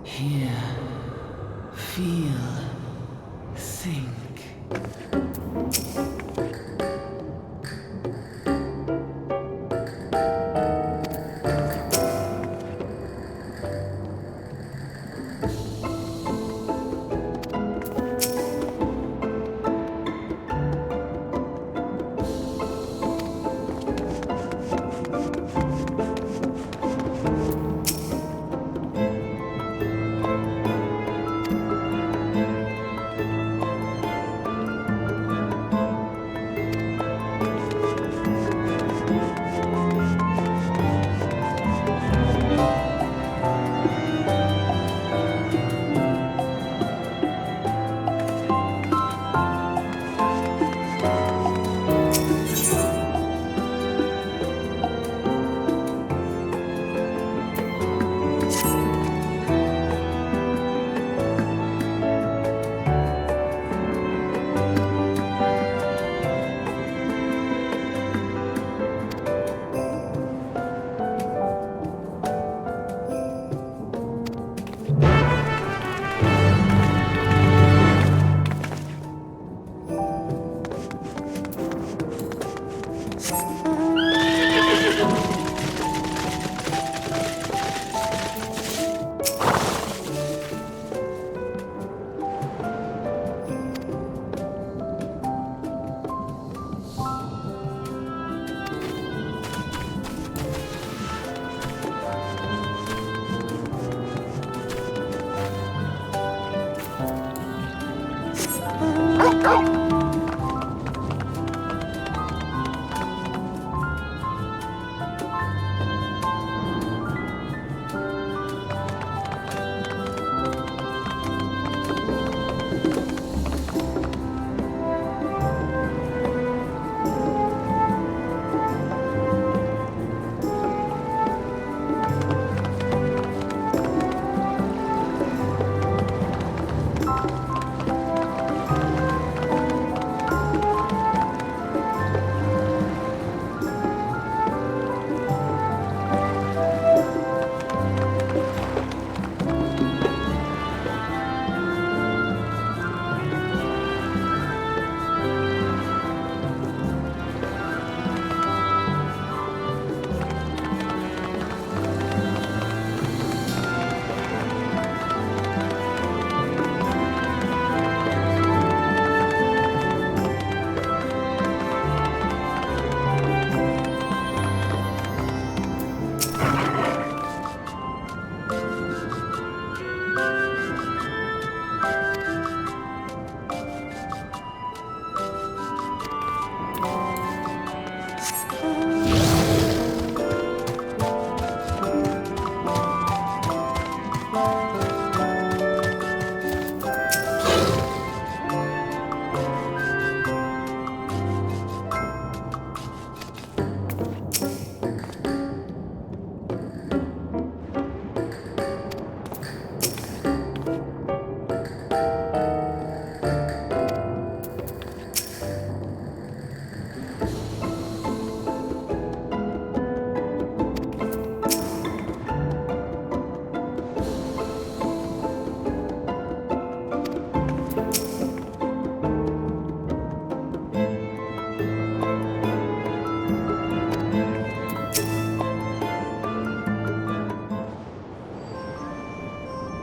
Hear, feel, think.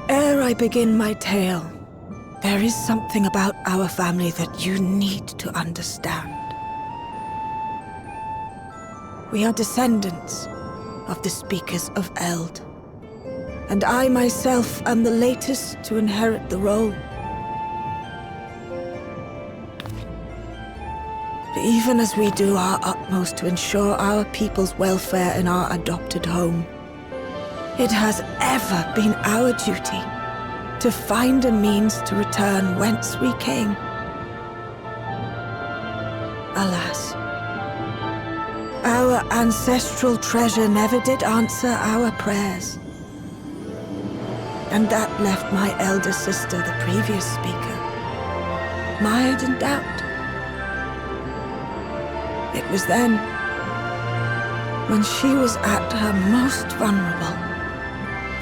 Ere I begin my tale, there is something about our family that you need to understand. We are descendants of the speakers of Eld, and I myself am the latest to inherit the role. Even as we do our utmost to ensure our people's welfare in our adopted home, it has ever been our duty to find a means to return whence we came. Alas, our ancestral treasure never did answer our prayers. And that left my elder sister, the previous speaker, mired in doubt. It was then, when she was at her most vulnerable,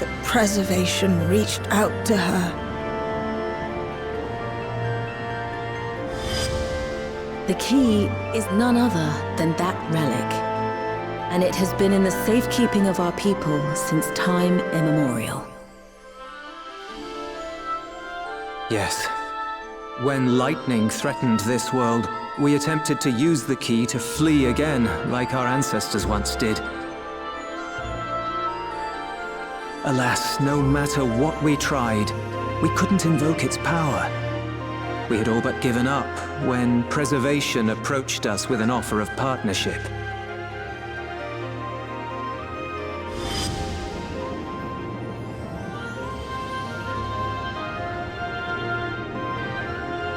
that preservation reached out to her. The key is none other than that relic, and it has been in the safekeeping of our people since time immemorial. Yes. When lightning threatened this world, we attempted to use the key to flee again, like our ancestors once did. Alas, no matter what we tried, we couldn't invoke its power. We had all but given up when Preservation approached us with an offer of partnership.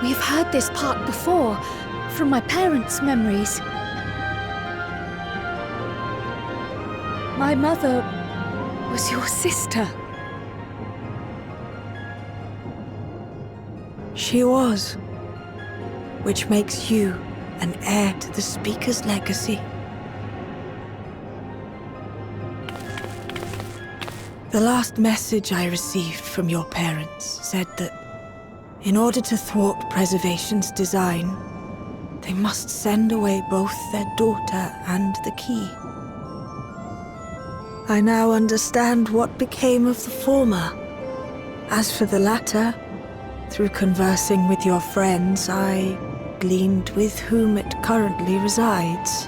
We've heard this part before, from my parents' memories. My mother was your sister. She was, which makes you an heir to the Speaker's legacy. The last message I received from your parents said that in order to thwart Preservation's design, they must send away both their daughter and the key. I now understand what became of the former. As for the latter, through conversing with your friends, I gleaned with whom it currently resides.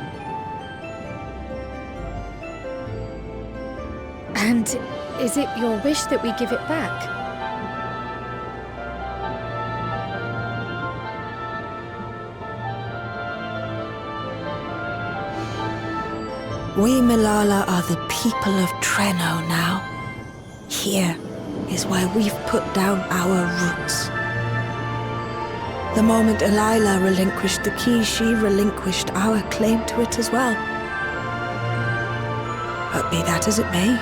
And is it your wish that we give it back? We Milala are the people of Treno now. Here is where we've put down our roots. The moment Elila relinquished the key, she relinquished our claim to it as well. But be that as it may,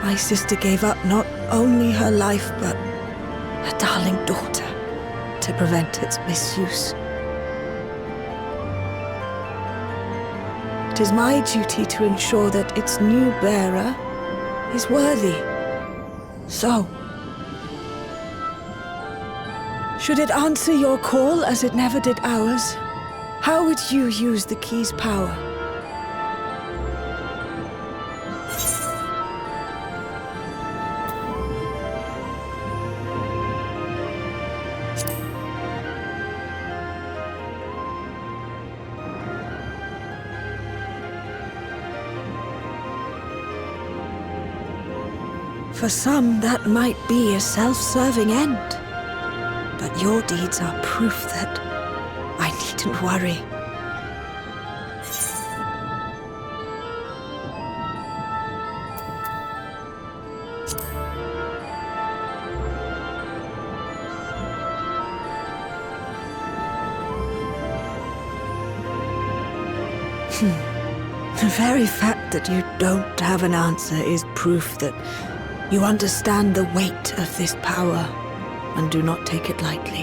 my sister gave up not only her life, but her darling daughter to prevent its misuse. It is my duty to ensure that its new bearer is worthy. So, should it answer your call as it never did ours, how would you use the key's power? For some, that might be a self-serving end. But your deeds are proof that I needn't worry. The very fact that you don't have an answer is proof that you understand the weight of this power and do not take it lightly.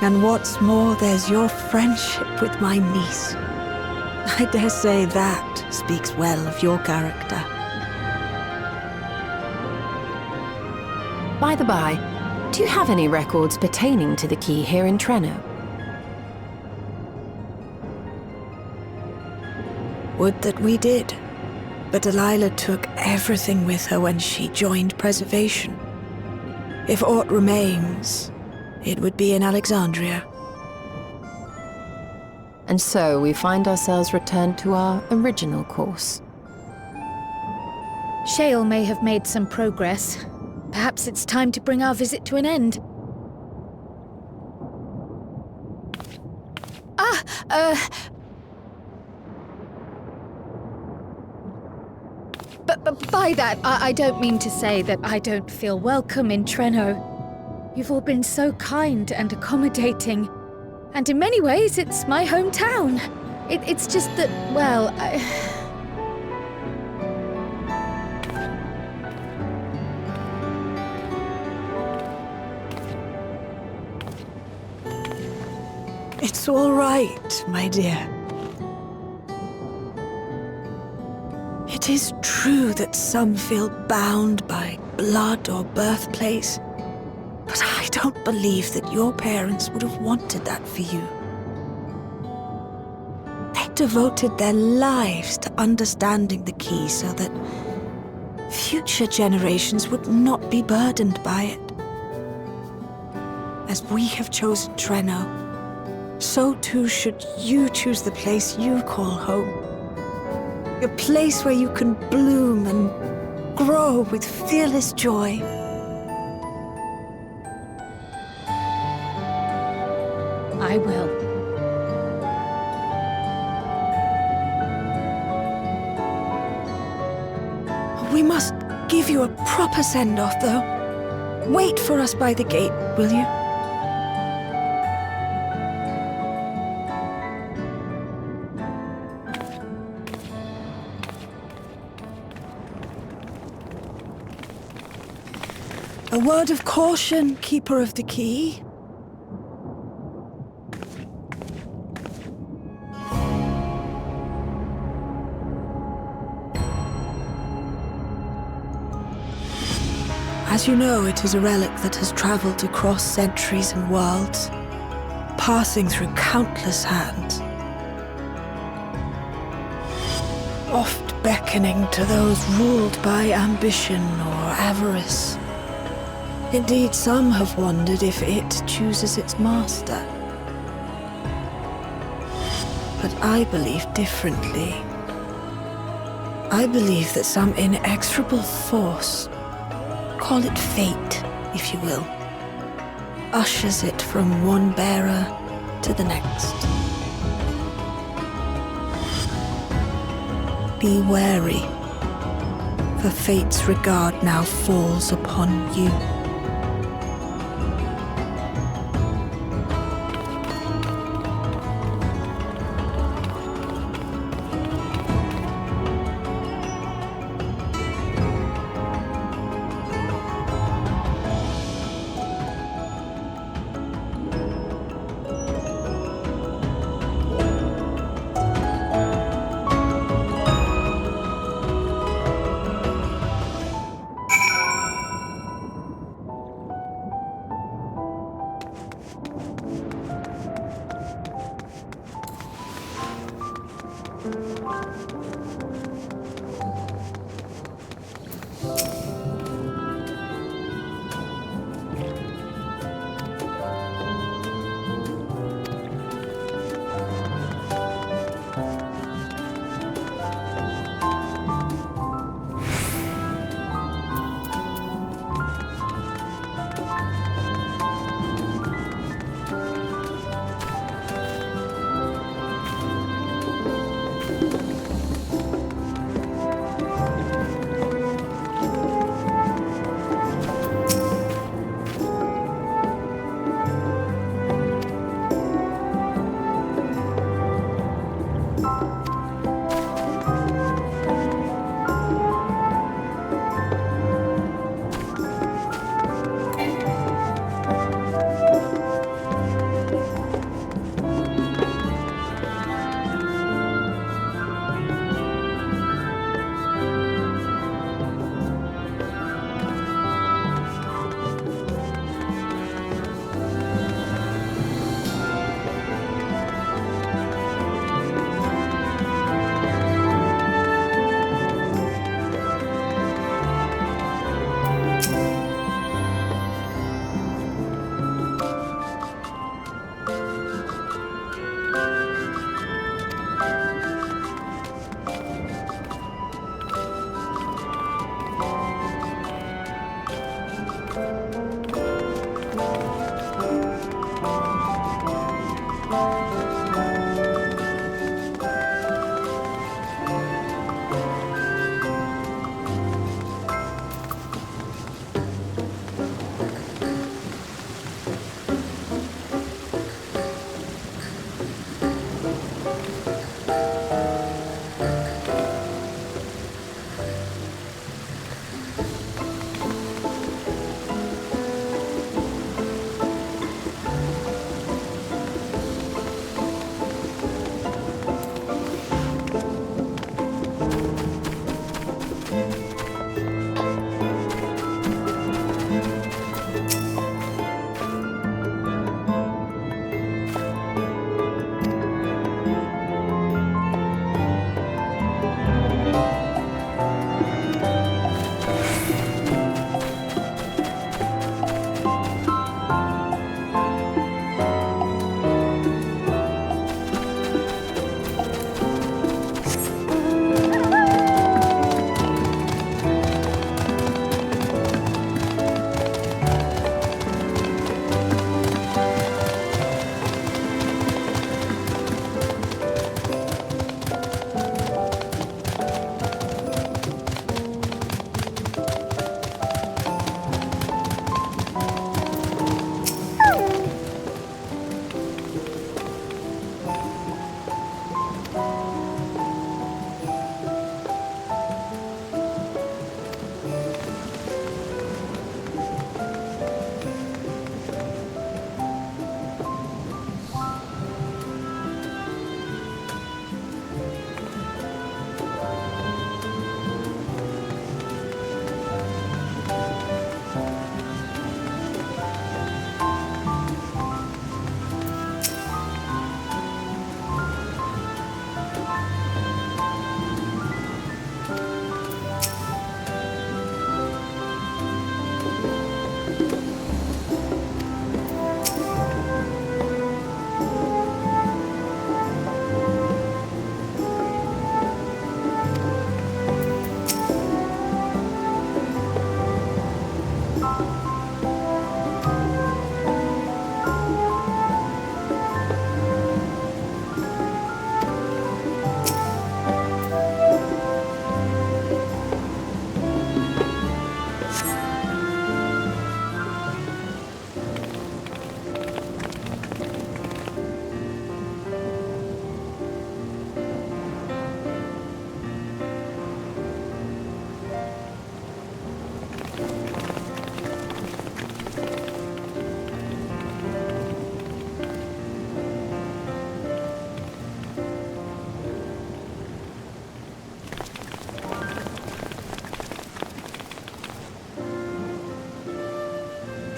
And what's more, there's your friendship with my niece. I dare say that speaks well of your character. By the by, do you have any records pertaining to the key here in Treno? Would that we did. But Delilah took everything with her when she joined Preservation. If aught remains, it would be in Alexandria. And so we find ourselves returned to our original course. Shale may have made some progress. Perhaps it's time to bring our visit to an end. But by that, I don't mean to say that I don't feel welcome in Treno. You've all been so kind and accommodating. And in many ways, it's my hometown. It's just that, well, It's all right, my dear. It It is true that some feel bound by blood or birthplace, but I don't believe that your parents would have wanted that for you. They devoted their lives to understanding the key so that future generations would not be burdened by it. As we have chosen Treno, so too should you choose the place you call home. A place where you can bloom and grow with fearless joy. I will. We must give you a proper send-off, though. Wait for us by the gate, will you? A word of caution, Keeper of the Key. As you know, it is a relic that has traveled across centuries and worlds, passing through countless hands, oft beckoning to those ruled by ambition or avarice. Indeed, some have wondered if it chooses its master. But I believe differently. I believe that some inexorable force, call it fate, if you will, ushers it from one bearer to the next. Be wary, for fate's regard now falls upon you.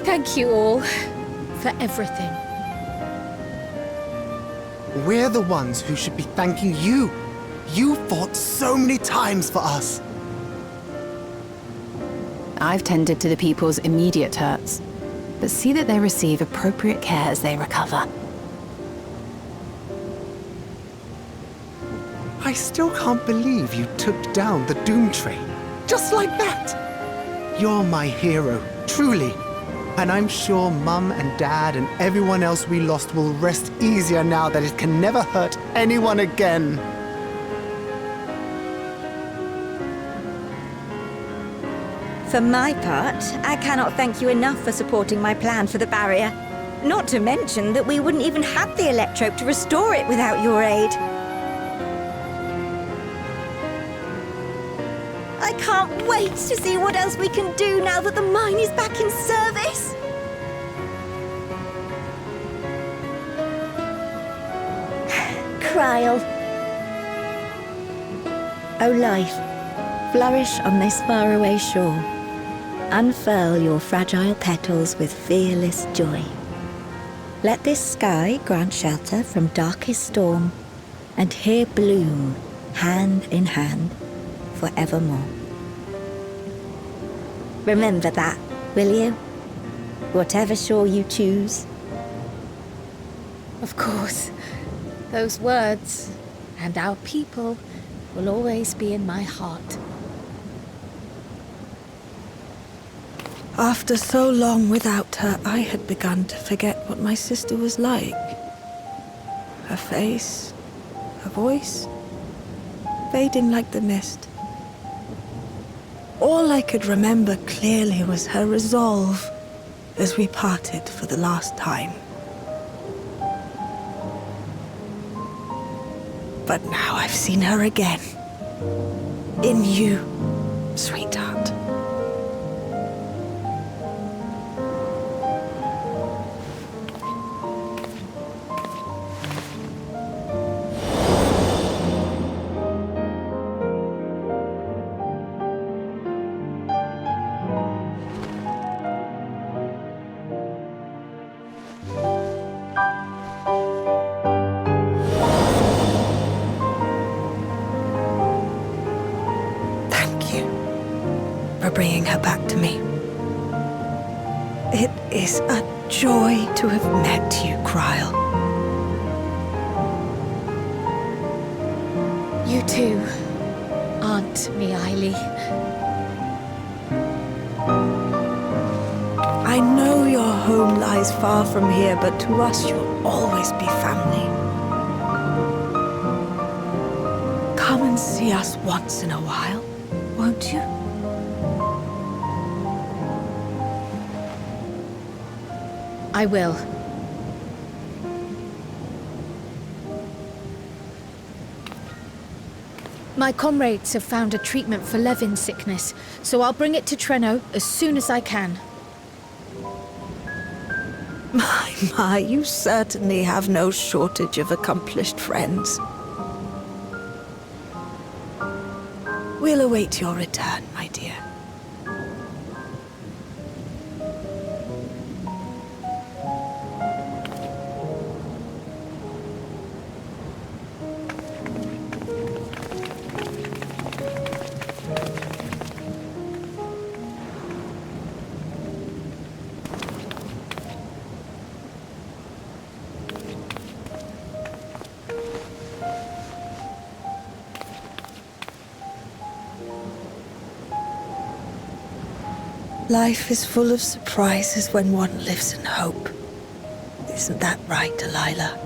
Thank you all for everything. We're the ones who should be thanking you. You fought so many times for us. I've tended to the people's immediate hurts, but see that they receive appropriate care as they recover. I still can't believe you took down the Doom Train. Just like that. You're my hero, truly. And I'm sure Mum and Dad and everyone else we lost will rest easier now that it can never hurt anyone again. For my part, I cannot thank you enough for supporting my plan for the barrier. Not to mention that we wouldn't even have the electrope to restore it without your aid. I can't wait to see what else we can do now that the mine is back in service. Krile. O life, flourish on this faraway shore. Unfurl your fragile petals with fearless joy. Let this sky grant shelter from darkest storm, and here bloom, hand in hand, forevermore. Remember that, will you? Whatever shore you choose. Of course, those words and our people will always be in my heart. After so long without her, I had begun to forget what my sister was like. Her face, her voice, fading like the mist. All I could remember clearly was her resolve as we parted for the last time. But now I've seen her again. In you, sweetheart. Bringing her back to me. It is a joy to have met you, Krile. You too, Aunt Miayli. I know your home lies far from here, but to us you'll always be family. Come and see us once in a while, won't you? I will. My comrades have found a treatment for Levin's sickness, so I'll bring it to Treno as soon as I can. My, you certainly have no shortage of accomplished friends. We'll await your return, my dear. Life is full of surprises when one lives in hope. Isn't that right, Delilah?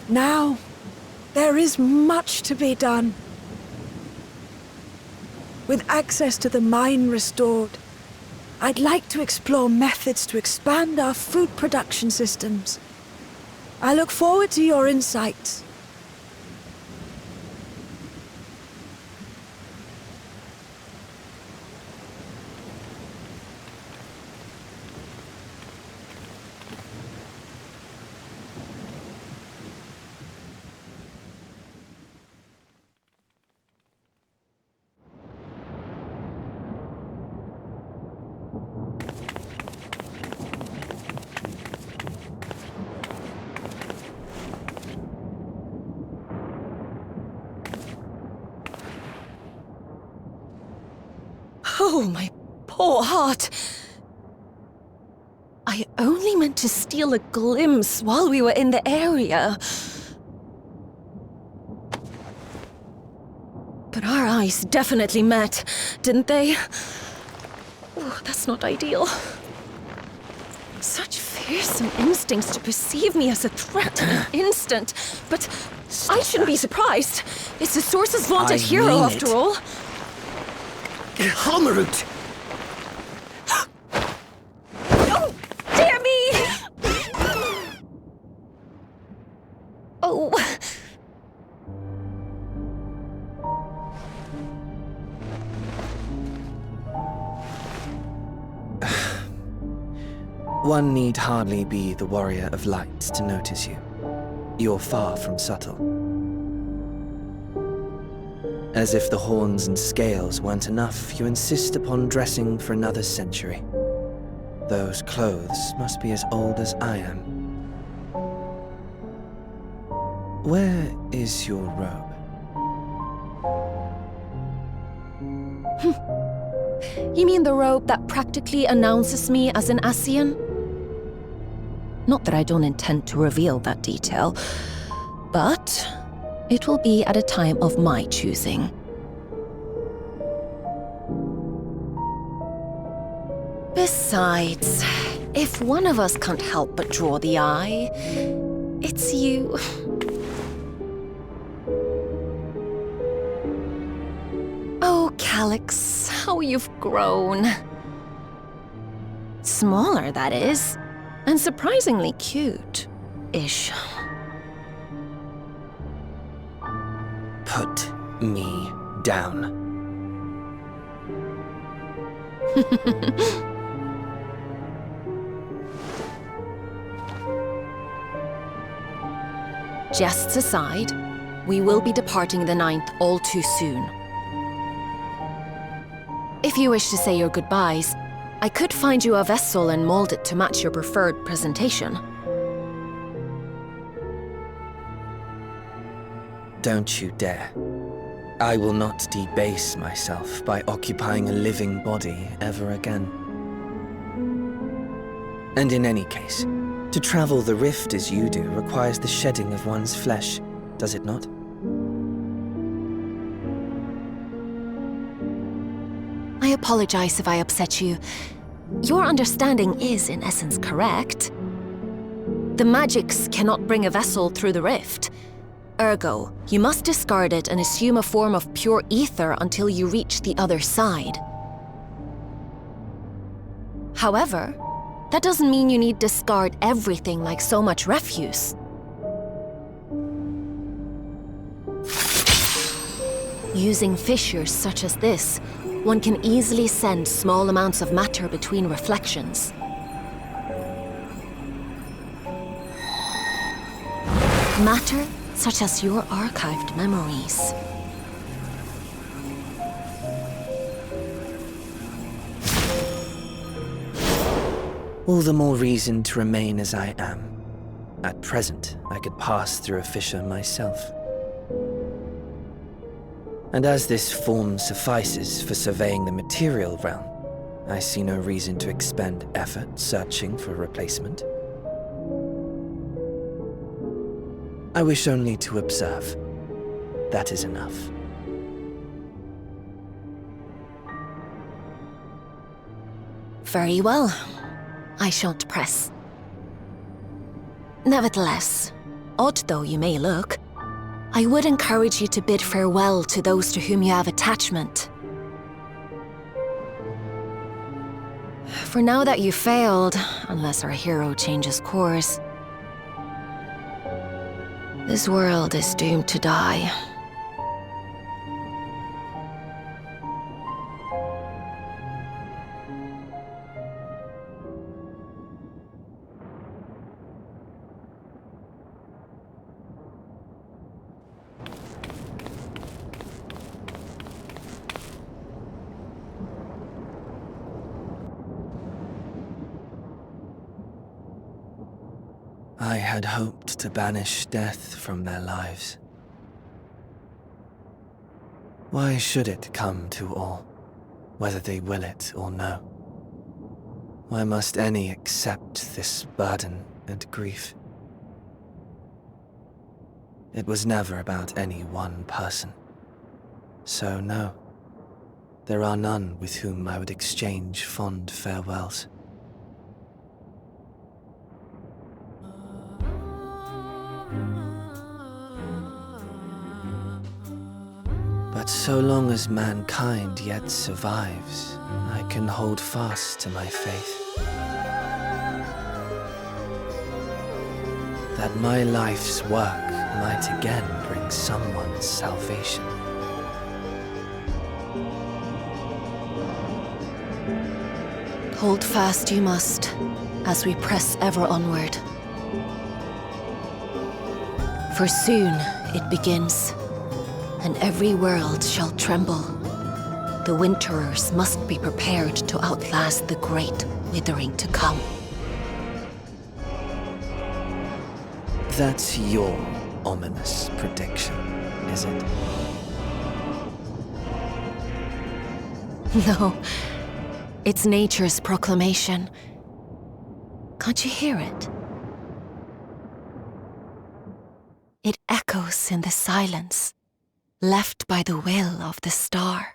Now, there is much to be done. With access to the mine restored, I'd like to explore methods to expand our food production systems. I look forward to your insights. Oh, my poor heart. I only meant to steal a glimpse while we were in the area. But our eyes definitely met, didn't they? Oh, that's not ideal. Such fearsome instincts to perceive me as a threat in an instant. But I shouldn't be surprised. It's the Source's vaunted hero, after all. Halmarut! Oh, dear me! Oh. One need hardly be the warrior of light to notice you. You're far from subtle. As if the horns and scales weren't enough, you insist upon dressing for another century. Those clothes must be as old as I am. Where is your robe? You mean the robe that practically announces me as an Ascian? Not that I don't intend to reveal that detail, but it will be at a time of my choosing. Besides, if one of us can't help but draw the eye, it's you. Oh, Calyx, how you've grown. Smaller, that is, and surprisingly cute-ish. Put me down. Jests aside, we will be departing the 9th all too soon. If you wish to say your goodbyes, I could find you a vessel and mold it to match your preferred presentation. Don't you dare. I will not debase myself by occupying a living body ever again. And in any case, to travel the rift as you do requires the shedding of one's flesh, does it not? I apologize if I upset you. Your understanding is, in essence, correct. The magics cannot bring a vessel through the rift. Ergo, you must discard it and assume a form of pure ether until you reach the other side. However, that doesn't mean you need discard everything like so much refuse. Using fissures such as this, one can easily send small amounts of matter between reflections. Matter such as your archived memories. All the more reason to remain as I am. At present, I could pass through a fissure myself. And as this form suffices for surveying the material realm, I see no reason to expend effort searching for a replacement. I wish only to observe. That is enough. Very well. I shan't press. Nevertheless, Odd though you may look, I would encourage you to bid farewell to those to whom you have attachment. For now that you failed, unless our hero changes course, this world is doomed to die. I had hoped to banish death from their lives. Why should it come to all, whether they will it or no? Why must any accept this burden and grief? It was never about any one person. So no, there are none with whom I would exchange fond farewells. But so long as mankind yet survives, I can hold fast to my faith. That my life's work might again bring someone's salvation. Hold fast you must, as we press ever onward. For soon it begins, and every world shall tremble. The Winterers must be prepared to outlast the great withering to come. That's your ominous prediction, is it? No, it's nature's proclamation. Can't you hear it? It echoes in the silence, left by the will of the star.